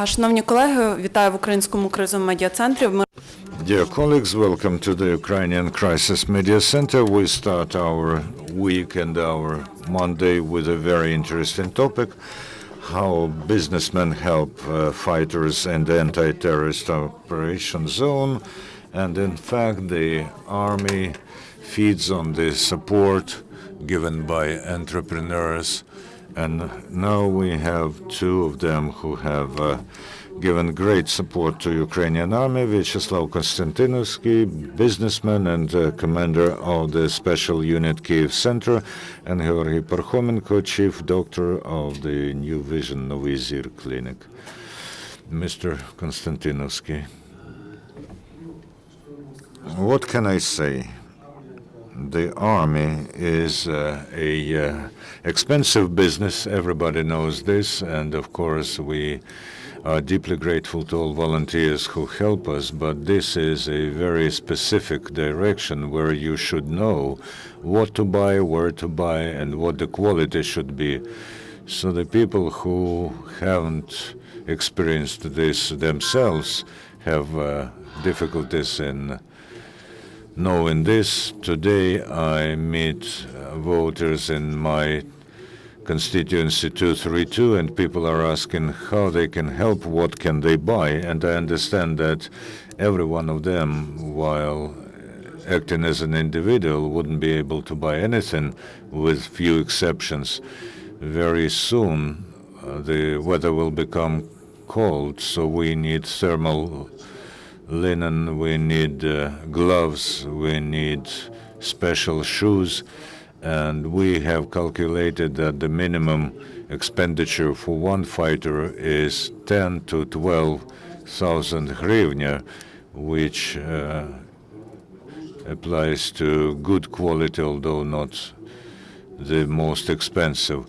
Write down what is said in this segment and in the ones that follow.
Шановні колеги, вітаю в Українському кризовому медіа-центрі. Dear colleagues, welcome to the Ukrainian Crisis Media Center. We start our week and our Monday with a very interesting topic, how businessmen help fighters in the anti-terrorist operation zone. And in fact, the army feeds on the support given by entrepreneurs. And now we have two of them who have given great support to Ukrainian army, Vyachyslav Konstantynovskyi, businessman and commander of the special unit Kyiv-Center, and Georgiy Parkhomenko, chief doctor of the New Vision Novy Zir clinic. Mr. Konstantynovskyi, what can I say? The army is a expensive business. Everybody knows this, and of course we are deeply grateful to all volunteers who help us, but this is a very specific direction where you should know what to buy, where to buy, and what the quality should be. So the people who haven't experienced this themselves have difficulties in knowing this. Today I meet voters in my constituency 232, and people are asking how they can help, what can they buy, and I understand that every one of them, while acting as an individual, wouldn't be able to buy anything, with few exceptions. Very soon the weather will become cold, so we need thermal linen, we need gloves, we need special shoes, and we have calculated that the minimum expenditure for one fighter is 10 to 12,000 hryvnia, which applies to good quality, although not the most expensive.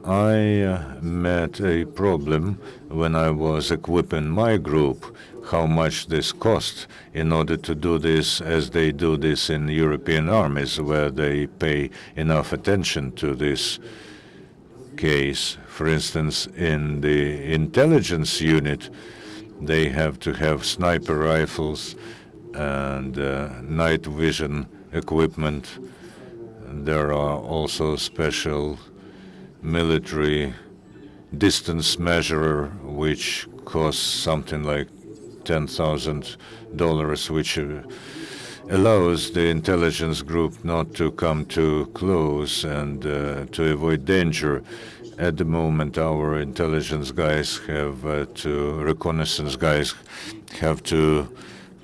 I met a problem when I was equipping my group, how much this costs in order to do this as they do this in European armies, where they pay enough attention to this case. For instance, in the intelligence unit, they have to have sniper rifles and night vision equipment. There are also special military distance measurer, which costs something like $10,000, which allows the intelligence group not to come too close and to avoid danger. At the moment, our intelligence guys reconnaissance guys have to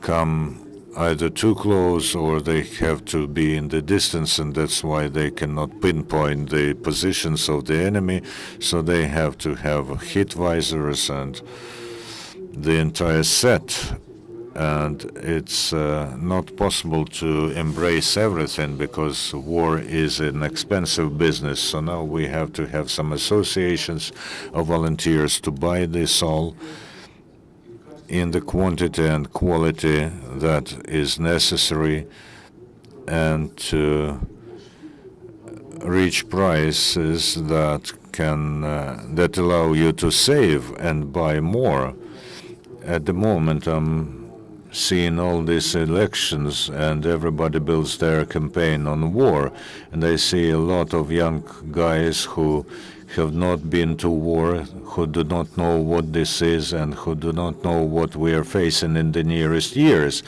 come either too close or they have to be in the distance, and that's why they cannot pinpoint the positions of the enemy. So they have to have hit visors and the entire set, and it's not possible to embrace everything because war is an expensive business. So now we have to have some associations of volunteers to buy this all in the quantity and quality that is necessary, and to reach prices that allow you to save and buy more. At the moment, I'm seeing all these elections, and everybody builds their campaign on war, and I see a lot of young guys who have not been to war, who do not know what this is, and who do not know what we are facing in the nearest years,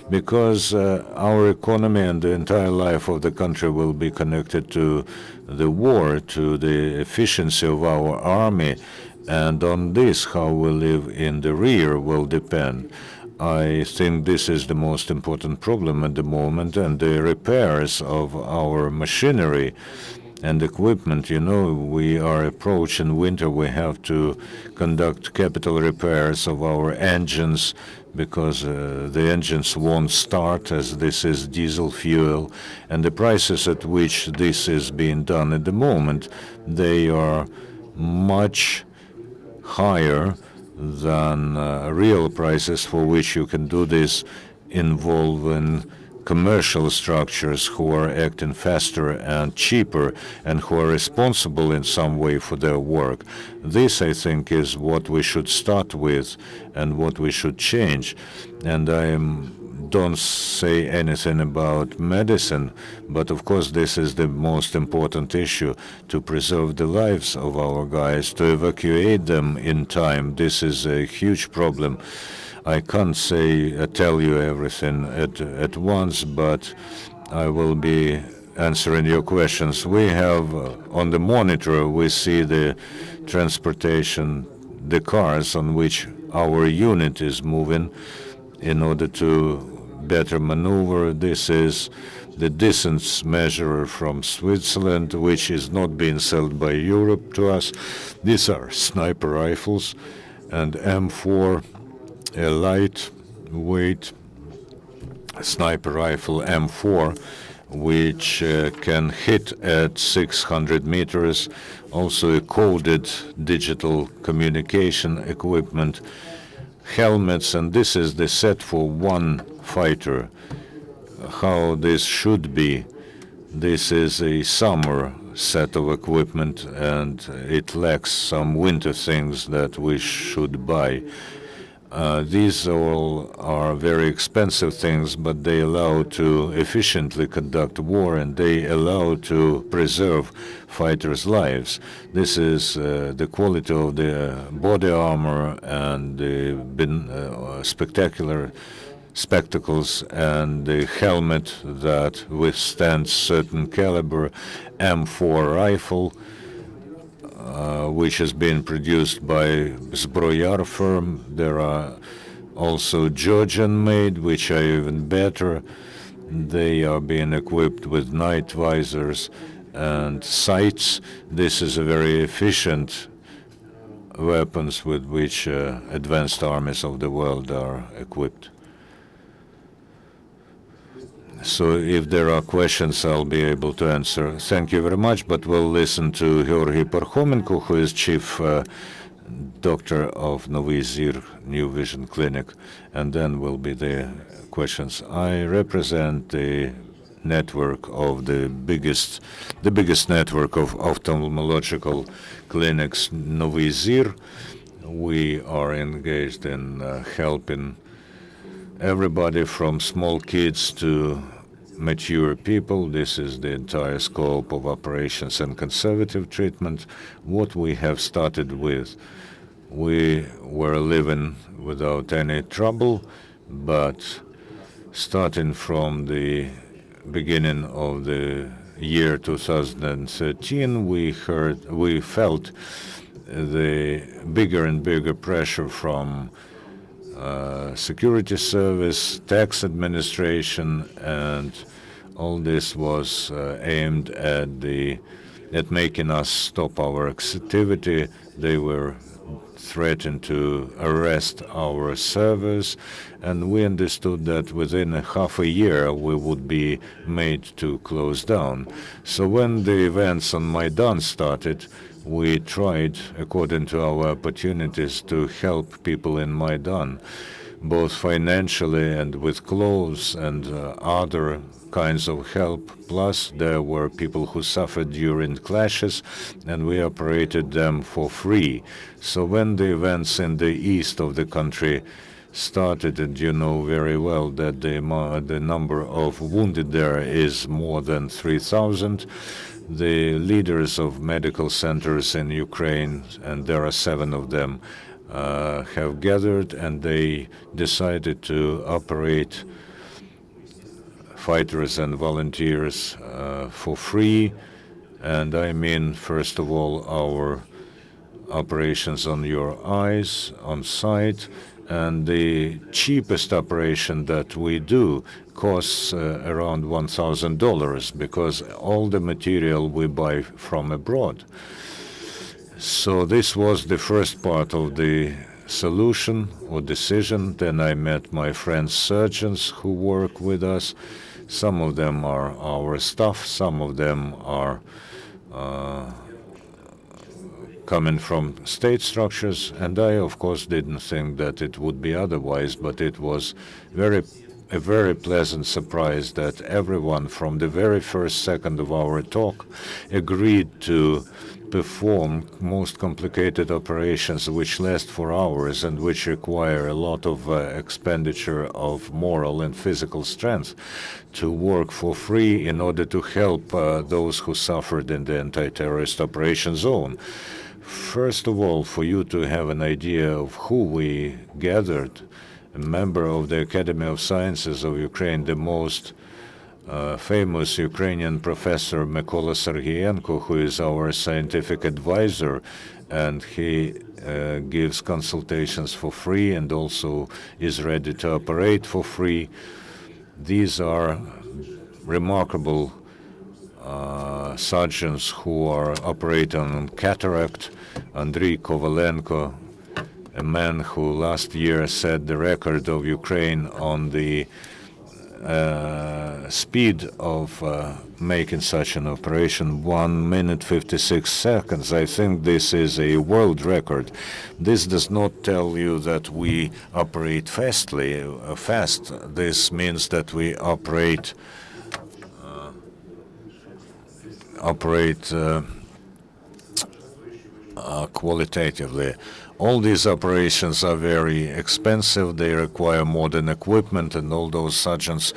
because our economy and the entire life of the country will be connected to the war, to the efficiency of our army, and on this, how we live in the rear will depend. I think this is the most important problem at the moment, and the repairs of our machinery and equipment. You know, we are approaching winter. We have to conduct capital repairs of our engines because the engines won't start, as this is diesel fuel, and the prices at which this is being done at the moment, they are much higher than real prices for which you can do this, involving commercial structures who are acting faster and cheaper and who are responsible in some way for their work. This, I think, is what we should start with and what we should change. And I don't say anything about medicine, but of course this is the most important issue, to preserve the lives of our guys, to evacuate them in time. This is a huge problem. I can't tell you everything at once, but I will be answering your questions. We have on the monitor, we see the transportation, the cars on which our unit is moving in order to better maneuver. This is the distance measurer from Switzerland, which is not being sold by Europe to us. These are sniper rifles, and M4, a lightweight sniper rifle M4, which can hit at 600 meters. Also a coded digital communication equipment, helmets, and this is the set for one fighter. How this should be. This is a summer set of equipment, and it lacks some winter things that we should buy. These all are very expensive things, but they allow to efficiently conduct war, and they allow to preserve fighters' lives. This is the quality of the body armor and the spectacular spectacles and the helmet that withstands certain caliber. M4 rifle, which has been produced by Zbroyar firm. There are also Georgian made, which are even better. They are being equipped with night visors and sights. This is a very efficient weapons with which advanced armies of the world are equipped. So if there are questions, I'll be able to answer. Thank you very much, but we'll listen to Georgiy Parkhomenko, who is chief doctor of Novy Zir New Vision Clinic, and then will be the questions. I represent the network of the biggest network of ophthalmological clinics, Novy Zir. We are engaged in helping everybody from small kids to mature people. This is the entire scope of operations and conservative treatment. What we have started with, we were living without any trouble, but starting from the beginning of the year 2013, we felt the bigger and bigger pressure from security service, tax administration, and all this was aimed at making us stop our activity. They were threatened to arrest our servers, and we understood that within a half a year we would be made to close down. So when the events on Maidan started, we tried, according to our opportunities, to help people in Maidan, both financially and with clothes and other kinds of help. Plus, there were people who suffered during clashes, and we operated them for free. So when the events in the east of the country started, and you know very well that the number of wounded there is more than 3,000, the leaders of medical centers in Ukraine, and there are 7 of them, have gathered, and they decided to operate fighters and volunteers for free. And I mean, first of all, our operations on your eyes, on site, and the cheapest operation that we do costs around $1,000 because all the material we buy from abroad. So this was the first part of the solution or decision. Then I met my friends surgeons who work with us. Some of them are our staff, some of them are coming from state structures, and I, of course, didn't think that it would be otherwise, but it was very a very pleasant surprise that everyone from the very first second of our talk agreed to perform most complicated operations which last for hours and which require a lot of expenditure of moral and physical strength, to work for free in order to help those who suffered in the anti-terrorist operation zone. First of all, for you to have an idea of who we gathered, a member of the Academy of Sciences of Ukraine, the most famous Ukrainian professor Mykola Sergeyenko, who is our scientific advisor, and he gives consultations for free and also is ready to operate for free. These are remarkable surgeons who are operating on cataract. Andriy Kovalenko, a man who last year set the record of Ukraine on the speed of making such an operation, 1 minute 56 seconds. I think this is a world record. This does not tell you that we operate fast. This means that we operate qualitatively. All these operations are very expensive. They require modern equipment, and all those surgeons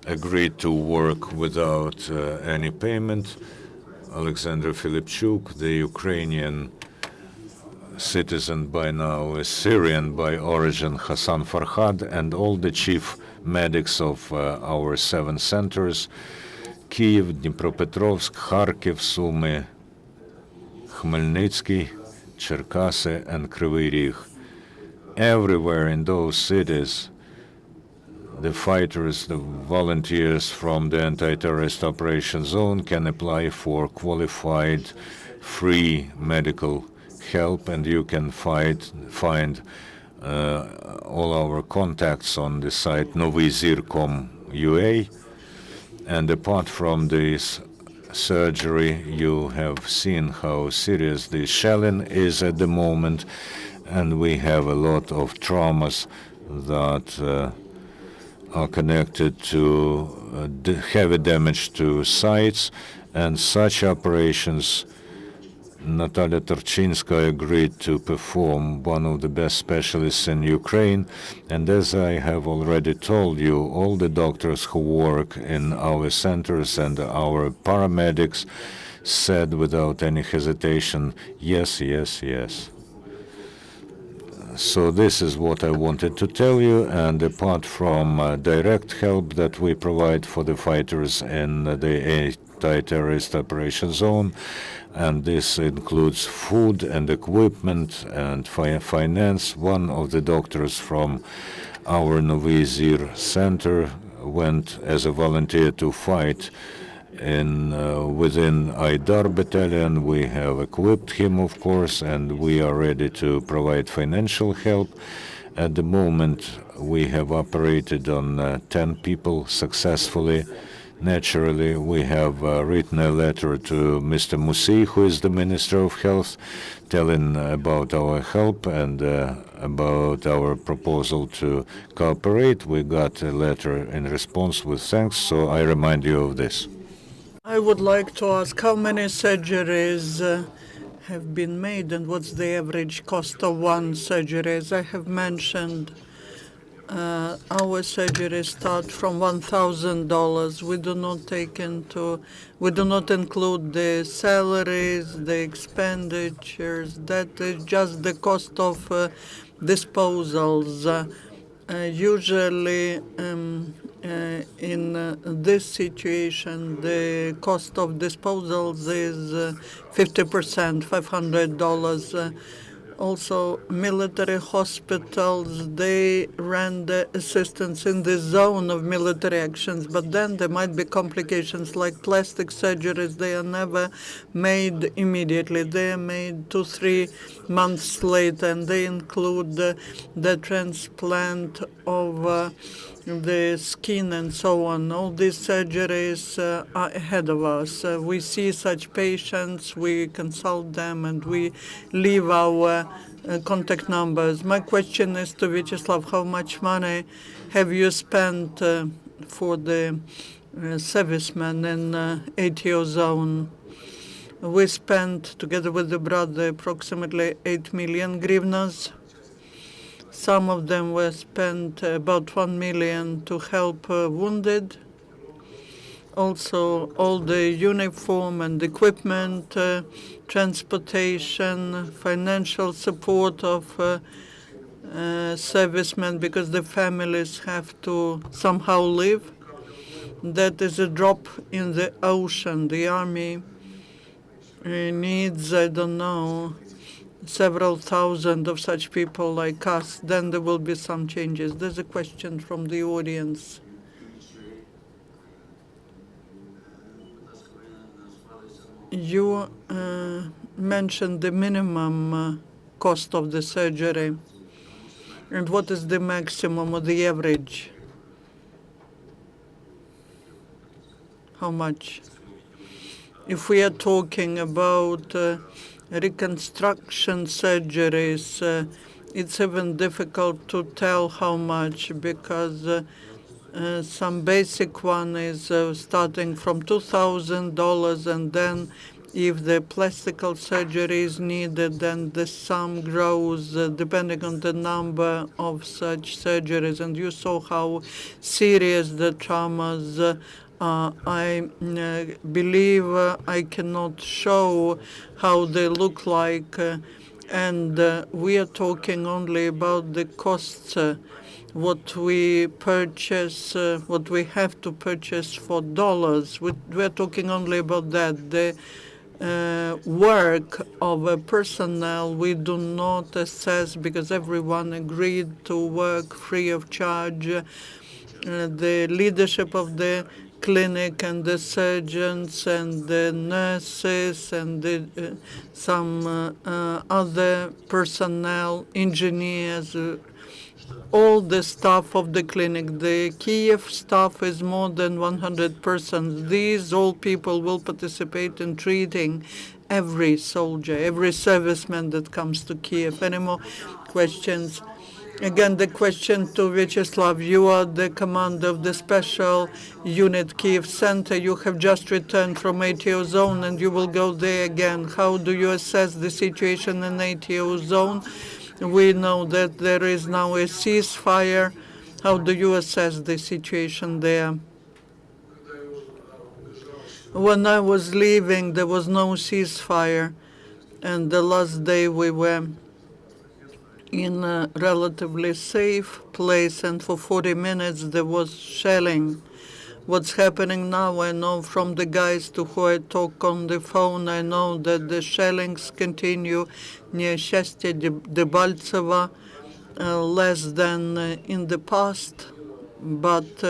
agreed to work without any payment. Alexander Filipchuk, the Ukrainian citizen by now, is Syrian by origin, Hassan Farhad, and all the chief medics of our 7 centers, Kyiv, Dnipropetrovsk, Kharkiv, Sumy, Khmelnytsky, Cherkasy, and Kryvyi Rih. Everywhere in those cities, the fighters, the volunteers from the anti-terrorist operation zone can apply for qualified free medical help, and you can find all our contacts on the site novyzir.com.ua. And apart from this surgery, you have seen how serious the shelling is at the moment, and we have a lot of traumas that are connected to heavy damage to sites, and such operations Natalia Torchinskaya agreed to perform, one of the best specialists in Ukraine. And as I have already told you, all the doctors who work in our centers and our paramedics said without any hesitation, yes, yes, yes. So this is what I wanted to tell you, and apart from direct help that we provide for the fighters in the anti-terrorist operation zone, and this includes food and equipment and finance. One of the doctors from our Novyzir center went as a volunteer to fight within Aidar battalion. We have equipped him, of course, and we are ready to provide financial help. At the moment, we have operated on 10 people successfully. Naturally, we have written a letter to Mr. Musi, who is the Minister of Health, telling about our help and about our proposal to cooperate. We got a letter in response with thanks, so I remind you of this. I would like to ask how many surgeries have been made and what's the average cost of one surgery. As I have mentioned, our surgeries start from $1,000. We do not include the salaries, the expenditures. That is just the cost of disposals. Usually, in this situation, the cost of disposals is 50%, $500. Also, military hospitals, they render assistance in the zone of military actions, but then there might be complications like plastic surgeries. They are never made immediately. They are made 2-3 months later, and they include the transplant of the skin and so on. All these surgeries are ahead of us. We see such patients, we consult them, and we leave our contact numbers. My question is to Vyacheslav: how much money have you spent for the servicemen in ATO zone? We spent, together with the brother, approximately 8 million hryvnias. Some of them were spent, about 1 million, to help wounded. Also, all the uniform and equipment, transportation, financial support of servicemen, because the families have to somehow live. That is a drop in the ocean. The army needs, I don't know, several thousand of such people like us. Then there will be some changes. There's a question from the audience. You mentioned the minimum cost of the surgery. And what is the maximum or the average? How much? If we are talking about reconstruction surgeries, it's even difficult to tell how much, because some basic one is starting from $2,000, and then if the plastical surgery is needed, then the sum grows depending on the number of such surgeries. And you saw how serious the traumas I believe I cannot show how they look like, and we are talking only about the costs, what we purchase, what we have to purchase for dollars. We're talking only about that. The work of personnel we do not assess, because everyone agreed to work free of charge. The leadership of the clinic and the surgeons and the nurses and some other personnel, engineers, all the staff of the clinic. The Kyiv staff is more than 100 persons. These all people will participate in treating every soldier, every serviceman that comes to Kyiv. Any more questions? Again, the question to Vyacheslav. You are the commander of the special unit Kyiv-Center. You have just returned from ATO zone and you will go there again. How do you assess the situation in ATO zone? We know that there is now a ceasefire. How do you assess the situation there? When I was leaving, there was no ceasefire, and the last day we were in a relatively safe place, and for 40 minutes there was shelling. What's happening now, I know from the guys to who I talk on the phone, I know that the shellings continue near Shestya, Debaltseva, less than in the past, but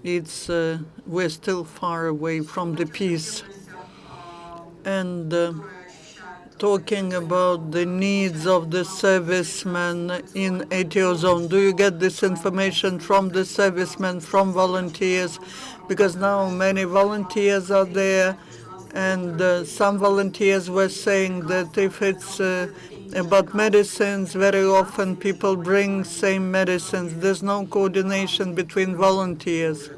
we're still far away from the peace. And talking about the needs of the servicemen in ATO zone, do you get this information from the servicemen, from volunteers? Because now many volunteers are there, and some volunteers were saying that if it's about medicines, very often people bring same medicines. There's no coordination between volunteers.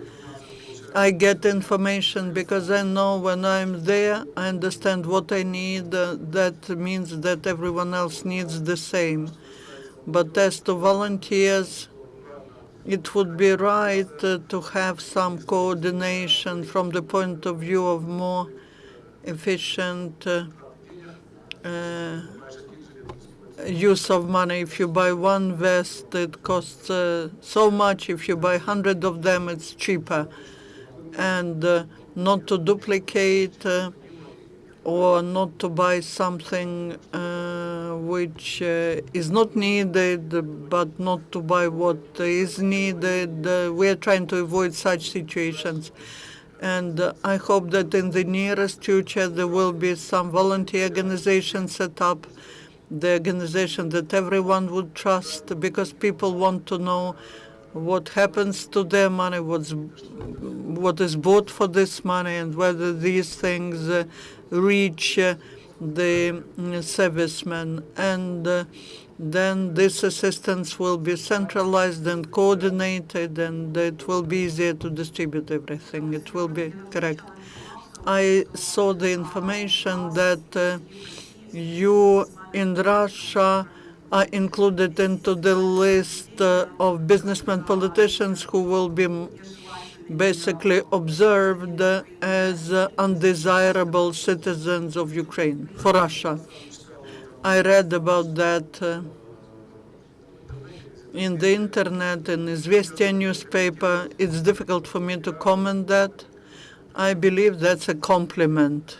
I get information because I know when I'm there, I understand what I need. That means that everyone else needs the same. But as to volunteers, it would be right to have some coordination from the point of view of more efficient use of money. If you buy one vest, it costs so much. If you buy 100 of them, it's cheaper. And not to duplicate or not to buy something which is not needed, but not to buy what is needed. We are trying to avoid such situations. And I hope that in the nearest future there will be some volunteer organization set up, the organization that everyone would trust, because people want to know what happens to their money, what is bought for this money, and whether these things reach the servicemen, and then this assistance will be centralized and coordinated, and it will be easier to distribute everything. It will be correct. I saw the information that you in Russia are included into the list of businessmen, politicians who will be basically observed as undesirable citizens of Ukraine for Russia. I read about that in the internet, in Izvestia newspaper. It's difficult for me to comment that. I believe that's a compliment.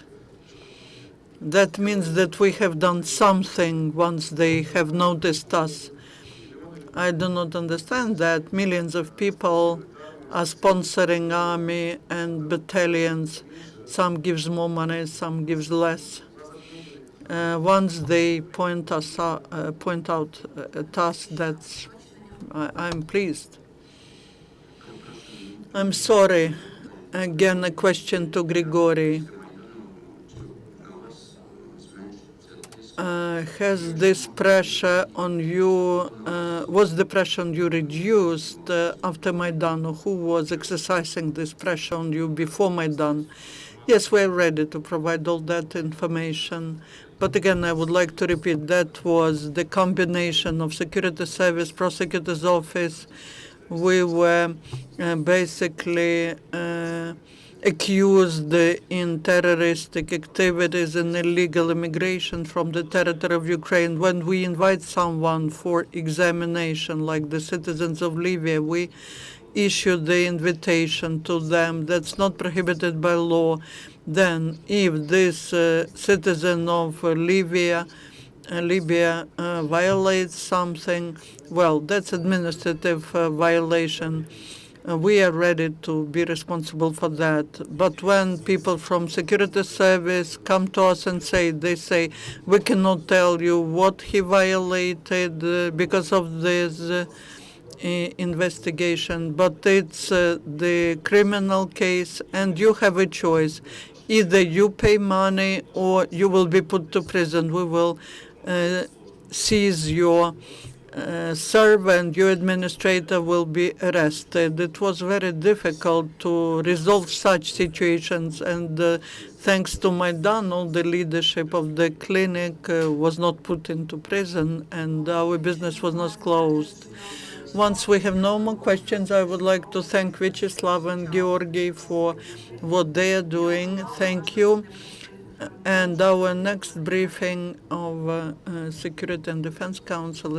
That means that we have done something once they have noticed us. I do not understand that millions of people are sponsoring army and battalions. Some gives more money, some gives less. Once they point out at us, I'm pleased. I'm sorry. Again, a question to Grigory. Has this pressure on you, was the pressure on you reduced after Maidan, or who was exercising this pressure on you before Maidan? Yes, we're ready to provide all that information. But again, I would like to repeat, that was the combination of security service, prosecutor's office. We were basically accused in terroristic activities and illegal immigration from the territory of Ukraine. When we invite someone for examination, like the citizens of Libya, we issue the invitation to them. That's not prohibited by law. Then, if this citizen of Libya violates something, well, that's administrative violation. We are ready to be responsible for that. But when people from security service come to us and they say, we cannot tell you what he violated because of this investigation, but it's the criminal case, and you have a choice. Either you pay money or you will be put to prison. We will seize your servant, your administrator will be arrested. It was very difficult to resolve such situations, and thanks to Maidan, all the leadership of the clinic was not put into prison, and our business was not closed. Once we have no more questions, I would like to thank Vyachyslav and Georgiy for what they are doing. Thank you. And our next briefing of Security and Defense Council is